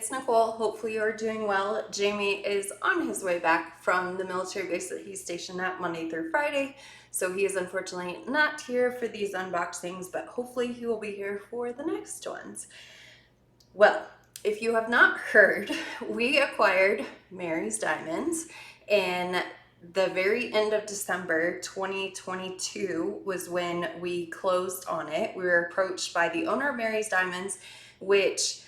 it's Nicole. Hopefully you're doing well. Jamie is on his way back from the military base that he's stationed at Monday through Friday. So he is unfortunately not here for these unboxings, but hopefully he will be here for the next ones. Well, if you have not heard, we acquired Mary's Diamonds in the very end of December 2022 was when we closed on it. We were approached by the owner of Mary's Diamonds, which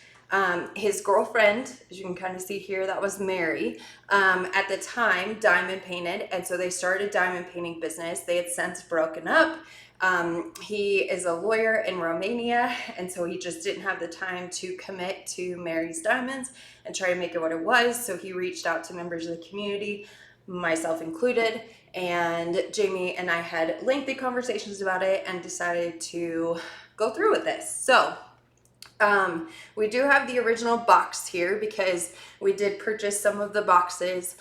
his girlfriend, as you can kind of see here, that was Mary, at the time diamond painted, and so they started a diamond painting business. They had since broken up. He is a lawyer in Romania, and so he just didn't have the time to commit to Mary's Diamonds and try to make it what it was. So he reached out to members of the community, myself included, and Jamie and I had lengthy conversations about it and decided to go through with this. So we do have the original box here because we did purchase some of the boxes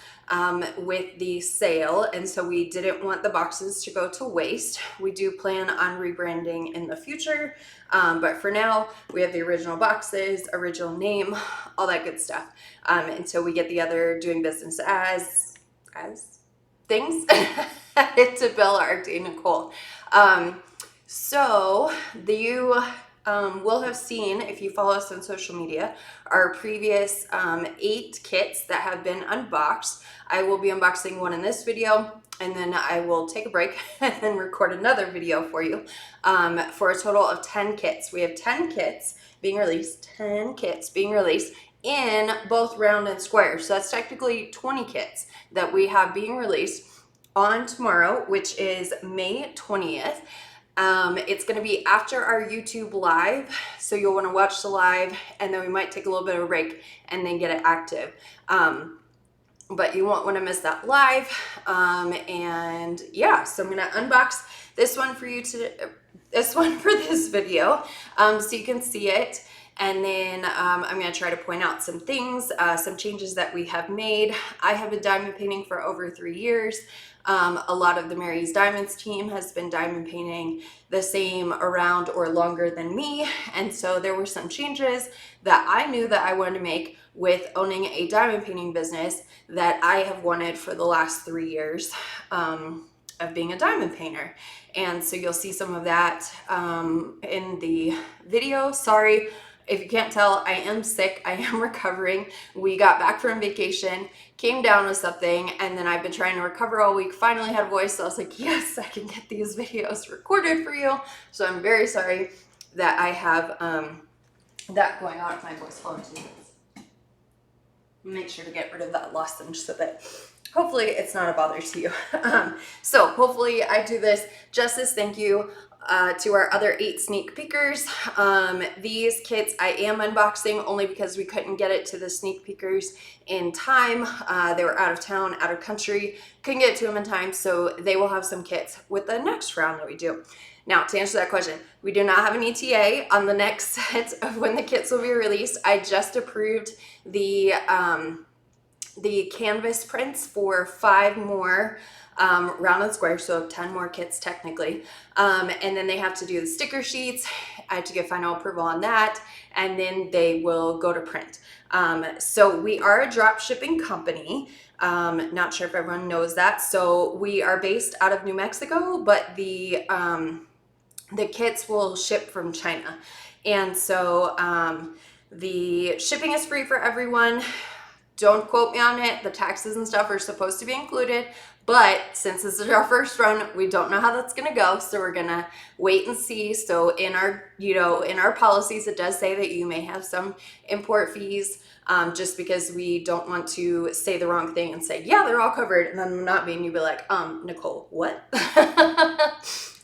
with the sale, and so we didn't want the boxes to go to waste. We do plan on rebranding in the future, but for now we have the original boxes, original name, all that good stuff, until we get the other doing business as things to Bill, our Day, Nicole. So you will have seen, if you follow us on social media, our previous 8 kits that have been unboxed. I will be unboxing one in this video, and then I will take a break and then record another video for you for a total of 10 kits. We have 10 kits being released, in both round and square. So that's technically 20 kits that we have being released on tomorrow, which is May 20th. It's going to be after our YouTube live, so you'll want to watch the live, and then we might take a little bit of a break and then get it active. But you won't want to miss that live. And yeah, so I'm going to unbox this one for you for this video, so you can see it. And then I'm going to try to point out some things, some changes that we have made. I have been diamond painting for over 3 years. A lot of the Mary's Diamonds team has been diamond painting the same around or longer than me. And so there were some changes that I knew that I wanted to make with owning a diamond painting business that I have wanted for the last 3 years of being a diamond painter. And so you'll see some of that in the video. Sorry. If you can't tell, I am sick. I am recovering. We got back from vacation, came down with something, and then I've been trying to recover all week. Finally had a voice, so I was like, yes, I can get these videos recorded for you. So I'm very sorry that I have that going on with my voice. Hold on 2 minutes. Make sure to get rid of that lozenge so that hopefully it's not a bother to you. So hopefully I do this justice. Thank you to our other 8 sneak peekers. These kits I am unboxing only because we couldn't get it to the sneak peekers in time. They were out of town, out of country, couldn't get to them in time, so they will have some kits with the next round that we do. Now, to answer that question, we do not have an ETA on the next set of when the kits will be released. I just approved the canvas prints for 5 more round and square, so 10 more kits technically, and then they have to do the sticker sheets. I have to get final approval on that, and then they will go to print. So we are a drop shipping company. Not sure if everyone knows that. So we are based out of New Mexico, but the kits will ship from China, and so the shipping is free for everyone. Don't quote me on it. The taxes and stuff are supposed to be included, but since this is our first run, we don't know how that's going to go. So we're going to wait and see. So in our policies, it does say that you may have some import fees, just because we don't want to say the wrong thing and say, yeah, they're all covered, and then not being, you'd be like, Nicole, what?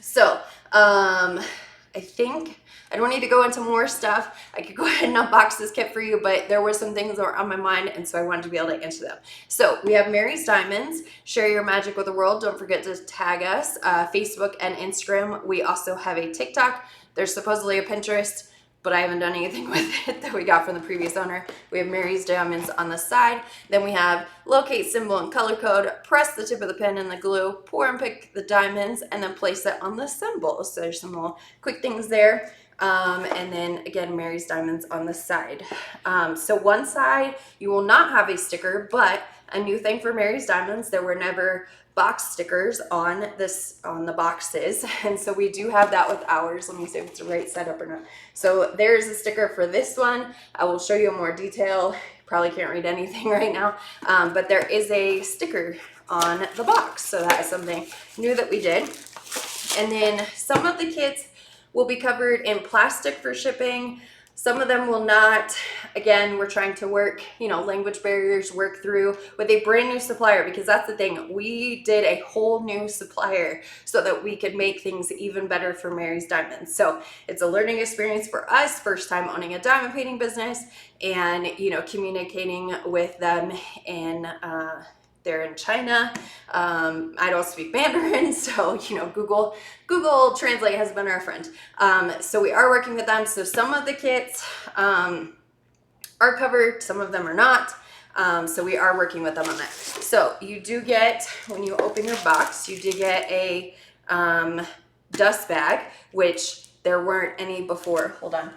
So, I think I don't need to go into more stuff. I could go ahead and unbox this kit for you, but there were some things that were on my mind, and so I wanted to be able to answer them. So we have Mary's Diamonds. Share your magic with the world. Don't forget to tag us, Facebook and Instagram. We also have a TikTok. There's supposedly a Pinterest, but I haven't done anything with it that we got from the previous owner. We have Mary's Diamonds on the side. Then we have locate symbol and color code, press the tip of the pen in the glue, pour and pick the diamonds, and then place it on the symbol. So there's some little quick things there. And then again, Mary's Diamonds on the side. So one side, you will not have a sticker, but a new thing for Mary's Diamonds, there were never box stickers on the boxes. And so we do have that with ours. Let me see if it's the right setup or not. So there's a sticker for this one. I will show you more detail. Probably can't read anything right now, but there is a sticker on the box. So that is something new that we did. And then some of the kits will be covered in plastic for shipping. Some of them will not. Again, we're trying to work, language barriers, work through with a brand new supplier, because that's the thing. We did a whole new supplier so that we could make things even better for Mary's Diamonds. So it's a learning experience for us, first time owning a diamond painting business, and, communicating with them in, they're in China. I don't speak Mandarin, so Google Translate has been our friend. So we are working with them. So some of the kits are covered, some of them are not. So we are working with them on that. So you do get, when you open your box, you do get a dust bag, which there weren't any before. Hold on.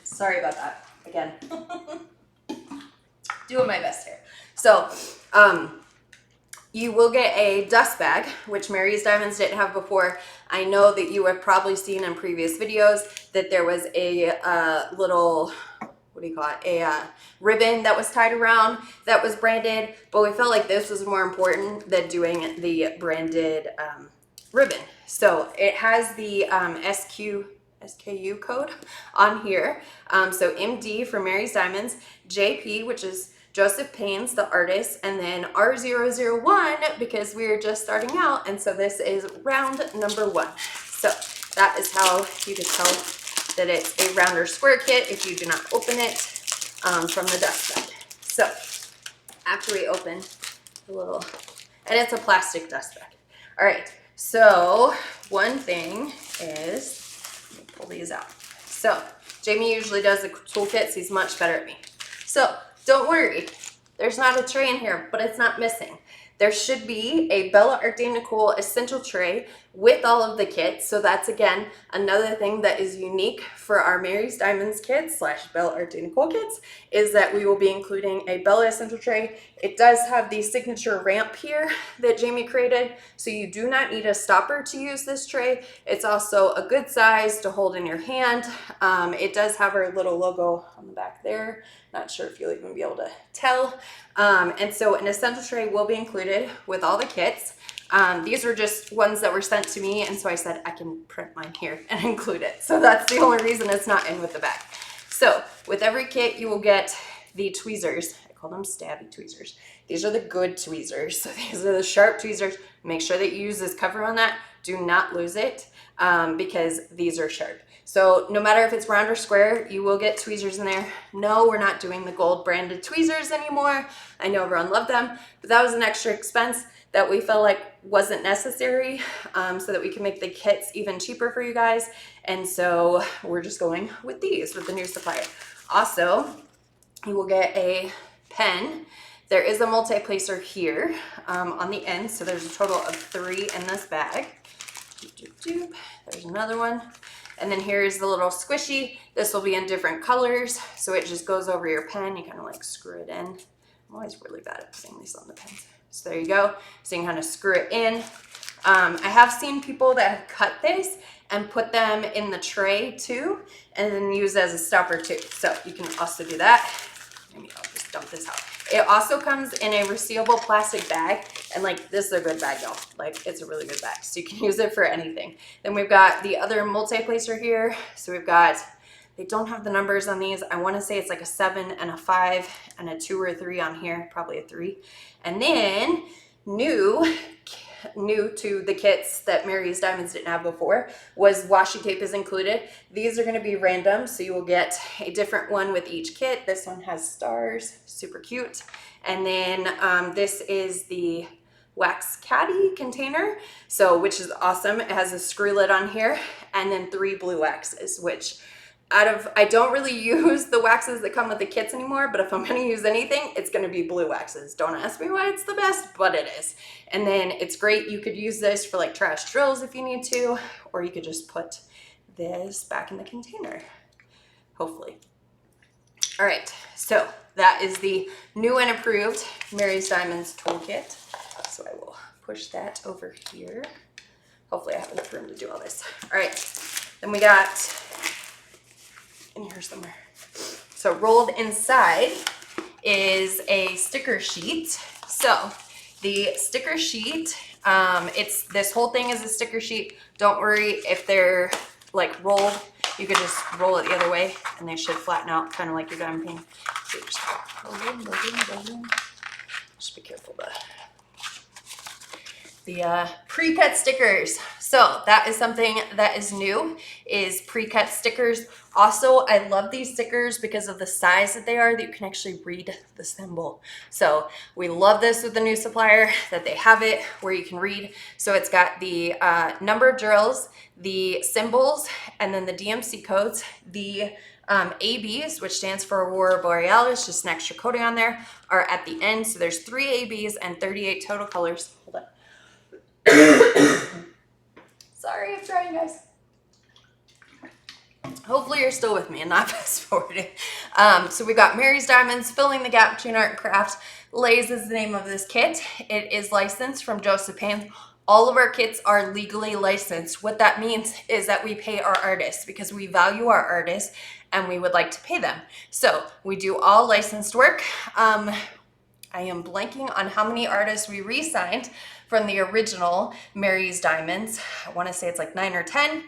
Sorry about that. Again, doing my best here. So you will get a dust bag, which Mary's Diamonds didn't have before. I know that you have probably seen in previous videos that there was a little, a ribbon that was tied around that was branded, but we felt like this was more important than doing the branded ribbon. So it has the SKU code on here. So MD for Mary's Diamonds, JP, which is Josef Pains, the artist, and then R001 because we're just starting out, and so this is round number 1. So that is how you can tell that it's a round or square kit if you do not open it from the dust bag. So after we open the little, and it's a plastic dust bag. All right, so one thing is, let me pull these out. So Jamie usually does the toolkits. He's much better at me. So don't worry, there's not a tray in here, but it's not missing. There should be a Bella Art de Nicole essential tray with all of the kits. So that's, again, another thing that is unique for our Mary's Diamonds kits / Bella Art de Nicole kits, is that we will be including a Bella essential tray. It does have the signature ramp here that Jamie created, so you do not need a stopper to use this tray. It's also a good size to hold in your hand. It does have our little logo on the back there. Not sure if you'll even be able to tell. And so an essential tray will be included with all the kits. These were just ones that were sent to me, and so I said I can print mine here and include it. So that's the only reason it's not in with the bag. So with every kit, you will get the tweezers. I call them stabby tweezers. These are the good tweezers. So these are the sharp tweezers. Make sure that you use this cover on that. Do not lose it because these are sharp. So no matter if it's round or square, you will get tweezers in there. No, we're not doing the gold branded tweezers anymore. I know everyone loved them, but that was an extra expense that we felt like wasn't necessary, so that we can make the kits even cheaper for you guys. And so we're just going with these, with the new supplier. Also, you will get a pen. There is a multi-placer here on the end, so there's a total of 3 in this bag. There's another one. And then here's the little squishy. This will be in different colors, so it just goes over your pen. You kind of like screw it in. I'm always really bad at putting these on the pens. So there you go. So you can kind of screw it in. I have seen people that have cut this and put them in the tray too, and then use it as a stopper too. So you can also do that. Maybe I'll just dump this out. It also comes in a resealable plastic bag, and like this is a good bag, y'all. Like it's a really good bag, so you can use it for anything. Then we've got the other multi-placer here. So we've got, they don't have the numbers on these. I want to say it's like a 7 and a 5 and a 2 or a 3 on here, probably a 3. And then new to the kits that Mary's Diamonds didn't have before was washi tape is included. These are going to be random, so you will get a different one with each kit. This one has stars, super cute. And then this is the wax caddy container, so which is awesome. It has a screw lid on here, and then 3 blue waxes, which I don't really use the waxes that come with the kits anymore, but if I'm going to use anything, it's going to be blue waxes. Don't ask me why it's the best, but it is. And then it's great. You could use this for like trash drills if you need to, or you could just put this back in the container, hopefully. All right, so that is the new and approved Mary's Diamonds Toolkit. So I will push that over here. Hopefully I have enough room to do all this. All right, then we got in here somewhere. So rolled inside is a sticker sheet. So the sticker sheet, this whole thing is a sticker sheet. Don't worry if they're like rolled. You could just roll it the other way and they should flatten out, kind of like your diamond painting. So just be careful. The pre-cut stickers. So that is something that is new, is pre-cut stickers. Also, I love these stickers because of the size that they are, that you can actually read the symbol. So we love this with the new supplier, that they have it where you can read. So it's got the number of drills, the symbols, and then the DMC codes, the ABs, which stands for Aurora Borealis, just an extra coating on there, are at the end. So there's 3 ABs and 38 total colors. Hold on. Sorry, I'm trying, guys. Hopefully you're still with me and not fast forwarding. So we got Mary's Diamonds, Filling the Gap Between Art and Craft. Laze is the name of this kit. It is licensed from Josef. All of our kits are legally licensed. What that means is that we pay our artists because we value our artists and we would like to pay them. So we do all licensed work. I am blanking on how many artists we re-signed from the original Mary's Diamonds. I want to say it's like 9 or 10,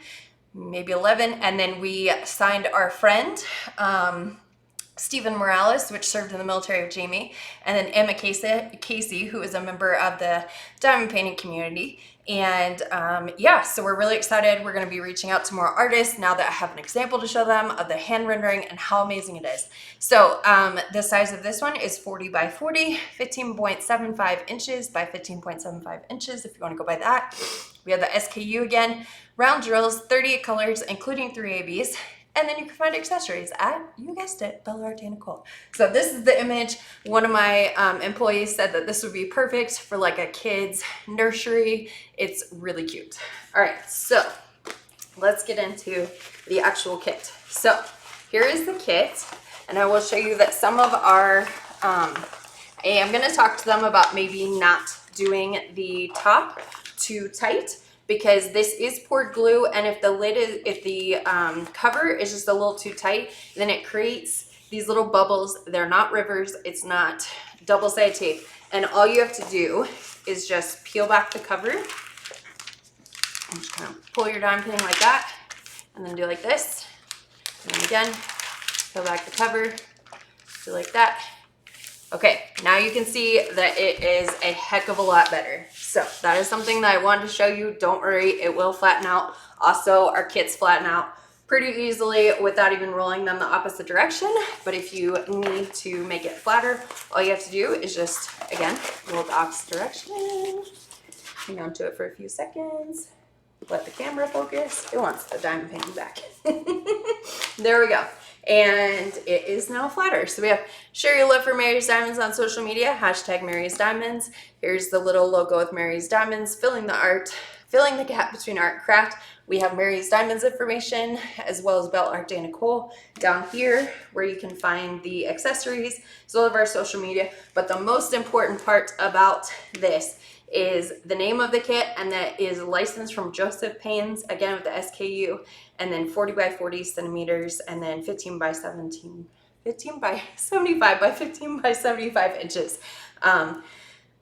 maybe 11. And then we signed our friend, Stephen Morales, which served in the military with Jamie, and then Emma Casey, who is a member of the diamond painting community. And yeah, so we're really excited. We're going to be reaching out to more artists now that I have an example to show them of the hand rendering and how amazing it is. So the size of this one is 40 by 40, 15.75 inches by 15.75 inches, if you want to go by that. We have the SKU again, round drills, 38 colors, including 3 ABs. And then you can find accessories at, you guessed it, Bella Art and Nicole. So this is the image. One of my employees said that this would be perfect for like a kid's nursery. It's really cute. All right, so let's get into the actual kit. So here is the kit, and I will show you that some of our, I am gonna talk to them about maybe not doing the top too tight, because this is poured glue, and if the lid is, if the cover is just a little too tight, then it creates these little bubbles. They're not rivers, it's not double-sided tape. And all you have to do is just peel back the cover. And just kind of pull your diamond painting like that, and then do like this. And then again, peel back the cover, do like that. Okay, now you can see that it is a heck of a lot better. So that is something that I wanted to show you. Don't worry, it will flatten out. Also, our kits flatten out pretty easily without even rolling them the opposite direction. But if you need to make it flatter, all you have to do is just, again, roll the opposite direction. Hang on to it for a few seconds. Let the camera focus. It wants the diamond painting back. There we go. And it is now flatter. So we have share your love for Mary's Diamonds on social media, hashtag Mary's Diamonds. Here's the little logo with Mary's Diamonds, filling the gap between art and craft. We have Mary's Diamonds information, as well as Bella Art and Nicole down here, where you can find the accessories, as well as our social media. But the most important part about this is the name of the kit, and that is licensed from Josef Pains, again with the SKU, and then 40 by 40 centimeters, and then 15 by 75 by 15 by 75 inches.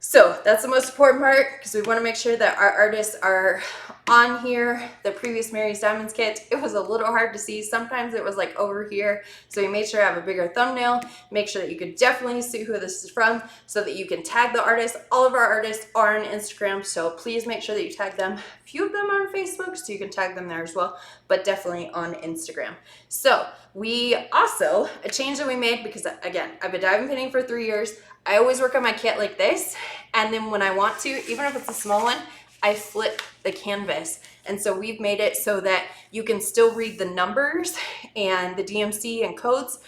So that's the most important part, because we want to make sure that our artists are on here. The previous Mary's Diamonds kit, it was a little hard to see. Sometimes it was like over here. So we made sure to have a bigger thumbnail. Make sure that you could definitely see who this is from so that you can tag the artist. All of our artists are on Instagram, so please make sure that you tag them. A few of them are on Facebook, so you can tag them there as well, but definitely on Instagram. So we also, a change that we made, because again, I've been diamond painting for 3 years. I always work on my kit like this, and then when I want to, even if it's a small one, I flip the canvas. And so we've made it so that you can still read the numbers and the DMC and codes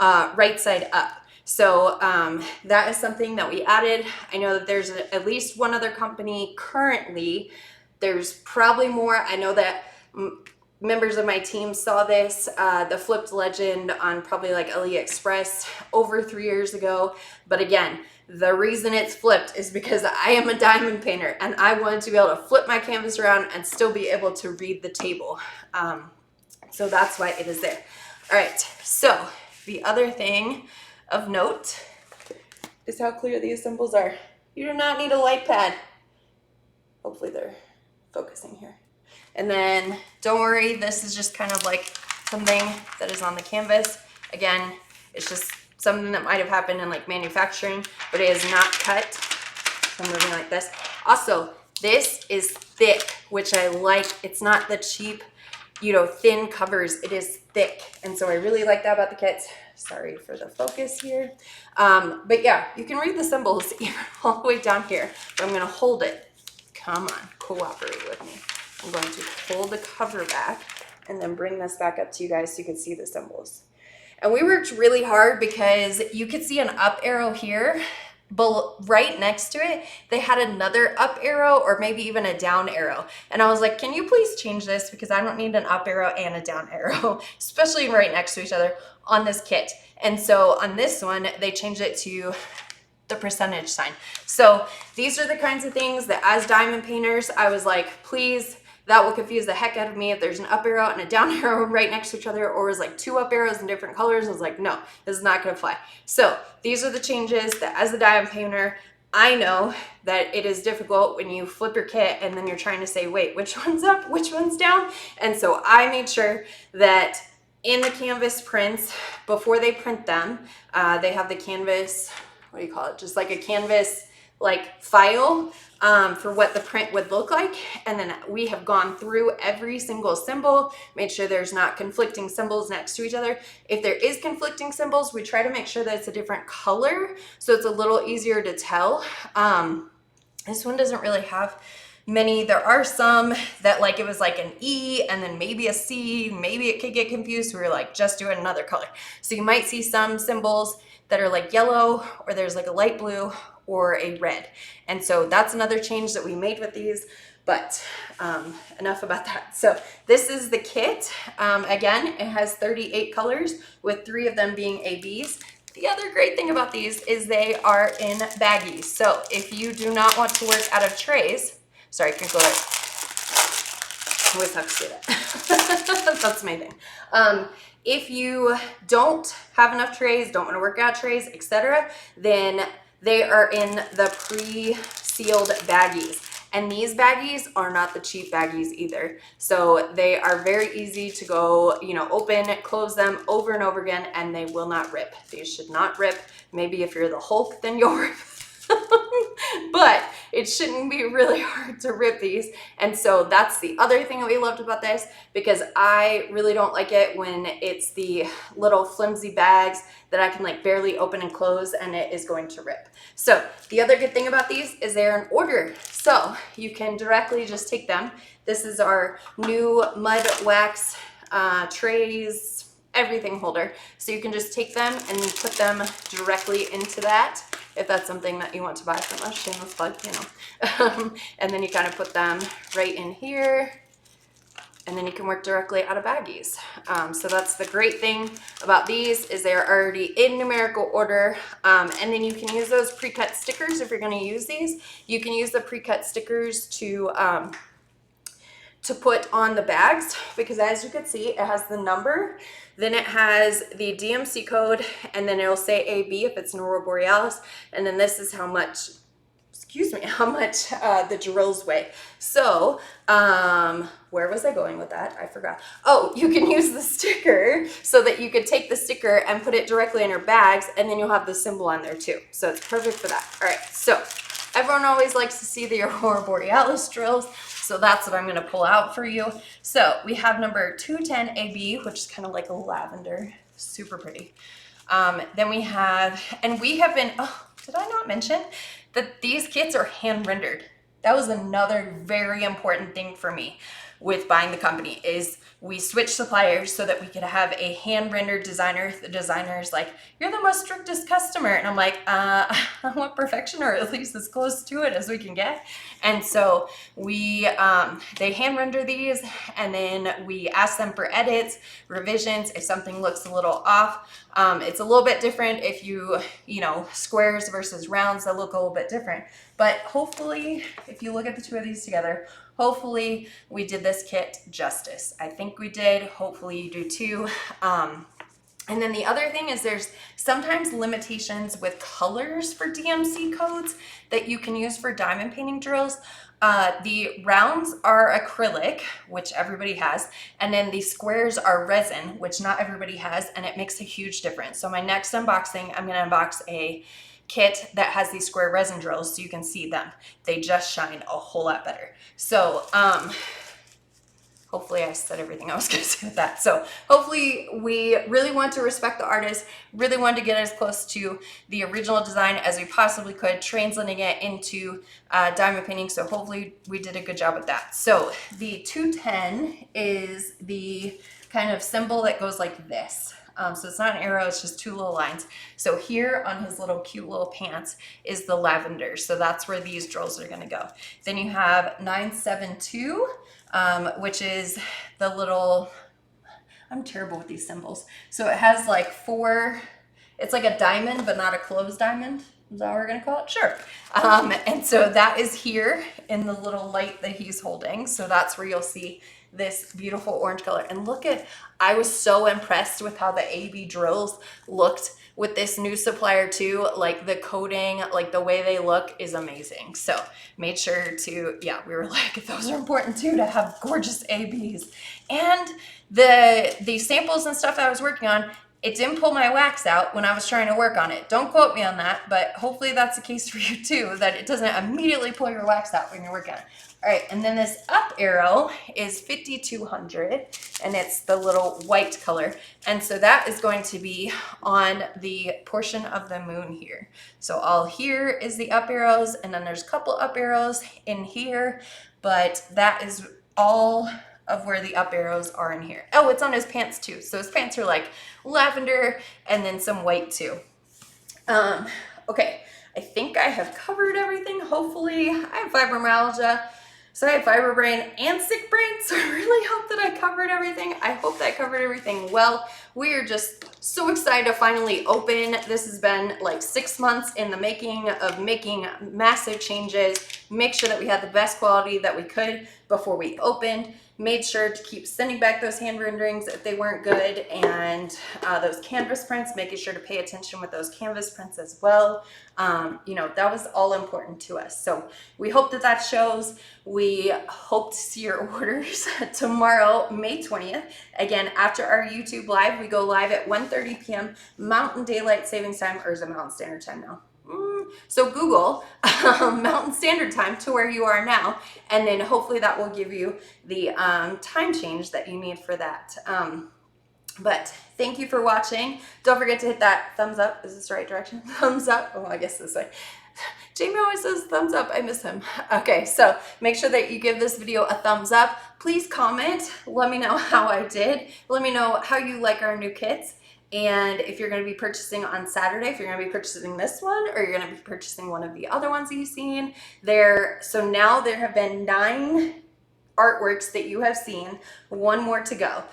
right side up. So that is something that we added. I know that there's at least one other company currently. There's probably more. I know that members of my team saw this, the flipped legend on probably like AliExpress over 3 years ago. But again, the reason it's flipped is because I am a diamond painter and I wanted to be able to flip my canvas around and still be able to read the table. So that's why it is there. All right, so the other thing of note is how clear these symbols are. You do not need a light pad. Hopefully they're focusing here. And then don't worry, this is just kind of like something that is on the canvas. Again, it's just something that might have happened in like manufacturing, but it is not cut. So I'm moving like this. Also, this is thick, which I like. It's not the cheap, you know, thin covers. It is thick. And so I really like that about the kits. Sorry for the focus here. But yeah, you can read the symbols even all the way down here. But I'm gonna hold it. Come on, cooperate with me. I'm going to pull the cover back and then bring this back up to you guys so you can see the symbols. And we worked really hard because you could see an up arrow here, but right next to it, they had another up arrow or maybe even a down arrow. And I was like, can you please change this? Because I don't need an up arrow and a down arrow, especially right next to each other on this kit. And so on this one, they changed it to the percentage sign. So these are the kinds of things that as diamond painters, I was like, please, that will confuse the heck out of me if there's an up arrow and a down arrow right next to each other, or is like 2 up arrows in different colors. I was like, no, this is not gonna fly. So these are the changes that as a diamond painter, I know that it is difficult when you flip your kit and then you're trying to say, wait, which one's up, which one's down? And so I made sure that in the canvas prints, before they print them, they have the canvas, what do you call it? Just like a canvas like file for what the print would look like. And then we have gone through every single symbol, made sure there's not conflicting symbols next to each other. If there is conflicting symbols, we try to make sure that it's a different color so it's a little easier to tell. This one doesn't really have many. There are some that like it was like an E and then maybe a C, maybe it could get confused. We were like, just do it another color. So you might see some symbols that are like yellow, or there's like a light blue or a red. And so that's another change that we made with these, but enough about that. So this is the kit. Again, it has 38 colors with 3 of them being ABs. The other great thing about these is they are in baggies. So if you do not want to work out of trays, sorry, can go like, I always have to say that. That's my thing. If you don't have enough trays, don't want to work out trays, etc., then they are in the pre-sealed baggies. And these baggies are not the cheap baggies either. So they are very easy to go, you know, open, close them over and over again, and they will not rip. These should not rip. Maybe if you're the Hulk, then you'll rip. But it shouldn't be really hard to rip these. And so that's the other thing that we loved about this, because I really don't like it when it's the little flimsy bags that I can like barely open and close and it is going to rip. So the other good thing about these is they're in order. So you can directly just take them. This is our new mud wax trays, everything holder. So you can just take them and put them directly into that, if that's something that you want to buy from us, shameless plug, you know. And then you kind of put them right in here, and then you can work directly out of baggies. So that's the great thing about these, is they're already in numerical order. And then you can use those pre-cut stickers if you're going to use these. You can use the pre-cut stickers to put on the bags, because as you can see, it has the number, then it has the DMC code, and then it'll say AB if it's an Aurora Borealis, and then this is how much, excuse me, how much the drills weigh. So where was I going with that? I forgot. Oh, you can use the sticker so that you could take the sticker and put it directly in your bags, and then you'll have the symbol on there too. So it's perfect for that. All right, so everyone always likes to see the Aurora Borealis drills, so that's what I'm going to pull out for you. So we have number 210 AB, which is kind of like a lavender, super pretty. Then we have, and we have been, oh, did I not mention that these kits are hand rendered? That was another very important thing for me. with buying the company is we switched suppliers so that we could have a hand-rendered designer. The designer's like, you're the most strictest customer. And I'm like, I want perfection, or at least as close to it as we can get. And so they hand render these, and then we ask them for edits, revisions, if something looks a little off. It's a little bit different if you know, squares versus rounds, they look a little bit different. But hopefully, if you look at the two of these together, hopefully we did this kit justice. I think we did. Hopefully you do too. And then the other thing is there's sometimes limitations with colors for DMC codes that you can use for diamond painting drills. The rounds are acrylic, which everybody has, and then the squares are resin, which not everybody has, and it makes a huge difference. So my next unboxing, I'm gonna unbox a kit that has these square resin drills so you can see them. They just shine a whole lot better. So, hopefully I said everything I was going to say with that. So hopefully we really want to respect the artist, really wanted to get as close to the original design as we possibly could, translating it into diamond painting. So hopefully we did a good job with that. So the 210 is the kind of symbol that goes like this. So it's not an arrow, it's just two little lines. So here on his little cute little pants is the lavender. So that's where these drills are gonna go. Then you have 972, which is the little, I'm terrible with these symbols. So it has like four, it's like a diamond, but not a closed diamond. Is that what we're gonna call it? Sure. And so that is here in the little light that he's holding. So that's where you'll see this beautiful orange color. And look at, I was so impressed with how the AB drills looked with this new supplier too. Like the coating, like the way they look is amazing. So made sure to, yeah, we were like, those are important too, to have gorgeous ABs. And the samples and stuff that I was working on, it didn't pull my wax out when I was trying to work on it. Don't quote me on that, but hopefully that's the case for you too, that it doesn't immediately pull your wax out when you're working on it. All right, and then this up arrow is 5200, and it's the little white color. And so that is going to be on the portion of the moon here. So all here is the up arrows, and then there's a couple up arrows in here, but that is all of where the up arrows are in here. Oh, it's on his pants too. So his pants are like lavender and then some white too. Okay, I think I have covered everything. Hopefully, I have fibromyalgia. So I have fiber brain and sick brain, so I really hope that I covered everything. I hope that I covered everything well. We are just so excited to finally open. This has been like 6 months in the making of making massive changes, make sure that we had the best quality that we could before we opened, made sure to keep sending back those hand renderings if they weren't good, and those canvas prints, making sure to pay attention with those canvas prints as well. You know, that was all important to us. So we hope that that shows. We hope to see your orders tomorrow, May 20th. Again, after our YouTube live, we go live at 1:30 p.m. Mountain Daylight Savings Time, or is it Mountain Standard Time now? So Google Mountain Standard Time to where you are now, and then hopefully that will give you the time change that you need for that. But thank you for watching. Don't forget to hit that thumbs up. Is this the right direction? Thumbs up. Oh, I guess this way. Jamie always says thumbs up. I miss him. Okay, so make sure that you give this video a thumbs up. Please comment. Let me know how I did. Let me know how you like our new kits. And if you're going to be purchasing on Saturday, if you're going to be purchasing this one, or you're going to be purchasing one of the other ones that you've seen there. So now there have been 9 artworks that you have seen, 1 more to go.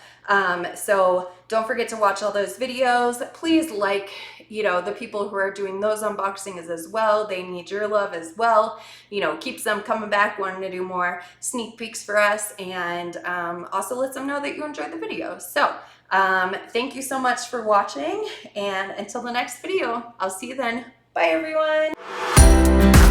So don't forget to watch all those videos. Please like, you know, the people who are doing those unboxings as well. They need your love as well. You know, keeps them coming back, wanting to do more sneak peeks for us, and also lets them know that you enjoyed the video. So thank you so much for watching, and until the next video, I'll see you then. Bye everyone.